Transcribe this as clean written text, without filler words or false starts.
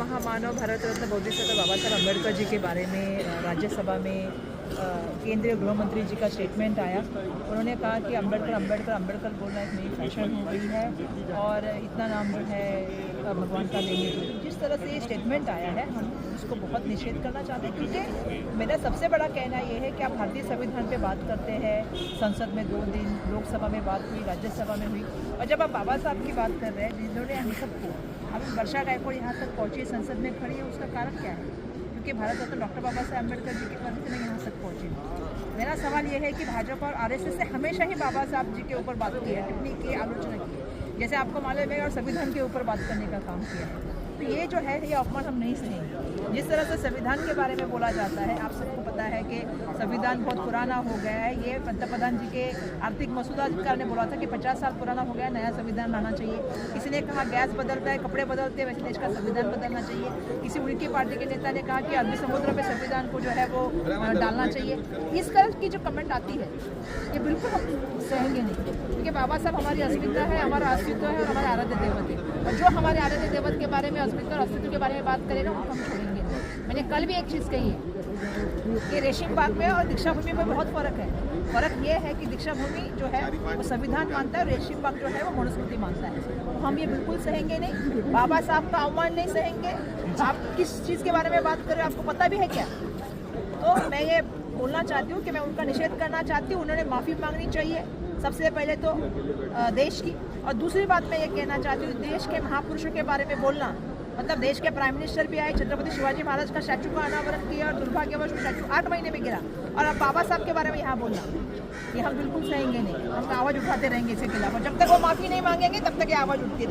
महामानव भारत रत्न बोधिसत्व बाबा साहब अम्बेडकर जी के बारे में राज्यसभा में केंद्रीय गृह मंत्री जी का स्टेटमेंट आया। उन्होंने कहा कि अम्बेडकर बोलना एक नई फैशन हो गई है और इतना नाम जो है भगवान का लेंगे। तो जिस तरह से ये स्टेटमेंट आया है हम उसको बहुत निषेध करना चाहते हैं, क्योंकि मेरा सबसे बड़ा कहना ये है कि आप भारतीय संविधान पे बात करते हैं। संसद में 2 दिन, लोकसभा में बात हुई, राज्यसभा में हुई, और जब आप बाबा साहब की बात कर रहे हैं जिन्होंने हम सबको, अभी वर्षा गायकवाड़ यहाँ तक पहुँची, संसद में खड़ी है, उसका कारण क्या है? क्योंकि भारत रत्न डॉक्टर बाबा साहब अम्बेडकर जी की वजह से मैं यहाँ तक पहुँची। मेरा सवाल ये है कि भाजपा और आरएसएस से हमेशा ही बाबा साहब जी के ऊपर बात की है, टिप्पणी की, आलोचना की है, जैसे आपको मालूम है, और संविधान के ऊपर बात करने का काम किया है। तो ये जो है ये अपमान हम नहीं सहेंगे। जिस तरह से संविधान के बारे में बोला जाता है, आप सबको पता है कि संविधान बहुत पुराना हो गया है। ये पंतप्रधान जी के आर्थिक मसूदा ने बोला था कि 50 साल पुराना हो गया, नया संविधान लाना चाहिए। किसी ने कहा गैस बदलता है, कपड़े बदलते हैं, वैसे देश का संविधान बदलना चाहिए। किसी उनकी पार्टी के नेता ने कहा कि अरबी समुद्र में संविधान को जो है वो डालना चाहिए। इस तरह की जो कमेंट आती है ये बिल्कुल हम सहेंगे नहीं, क्योंकि बाबा साहब हमारी अस्मिता है, हमारा अस्तित्व है और हमारे आराध्य देवत है। और जो हमारे आराध्य देवत के बारे में, अस्मिता और अस्तित्व के बारे में बात करेगा उनको हम छोड़ेंगे। मैंने कल भी एक चीज़ कही है कि रेशिम बाग में और दीक्षा भूमि में बहुत फ़र्क है। फ़र्क ये है कि दीक्षा भूमि जो है वो संविधान मानता है और रेशिम बाग जो है वो मनुस्मृति मानता है। तो हम ये बिल्कुल सहेंगे नहीं, बाबा साहब का अवमान नहीं सहेंगे। आप किस चीज़ के बारे में बात कर रहे हो, आपको पता भी है क्या? तो मैं ये बोलना चाहती हूँ कि मैं उनका निषेध करना चाहती हूँ। उन्होंने माफ़ी मांगनी चाहिए सबसे पहले तो देश की, और दूसरी बात मैं ये कहना चाहती हूँ, देश के महापुरुषों के बारे में बोलना, मतलब देश के प्राइम मिनिस्टर भी आए, छत्रपति शिवाजी महाराज का स्टैचू का अनावरण किया और दुर्भाग्यवश स्टैचू 8 महीने में गिरा, और अब बाबा साहब के बारे में यहाँ बोलना, ये हम बिल्कुल सहेंगे नहीं। हम आवाज़ उठाते रहेंगे इसके खिलाफ, और जब तक वो माफ़ी नहीं मांगेंगे तब तक ये आवाज़ उठती रहेगी।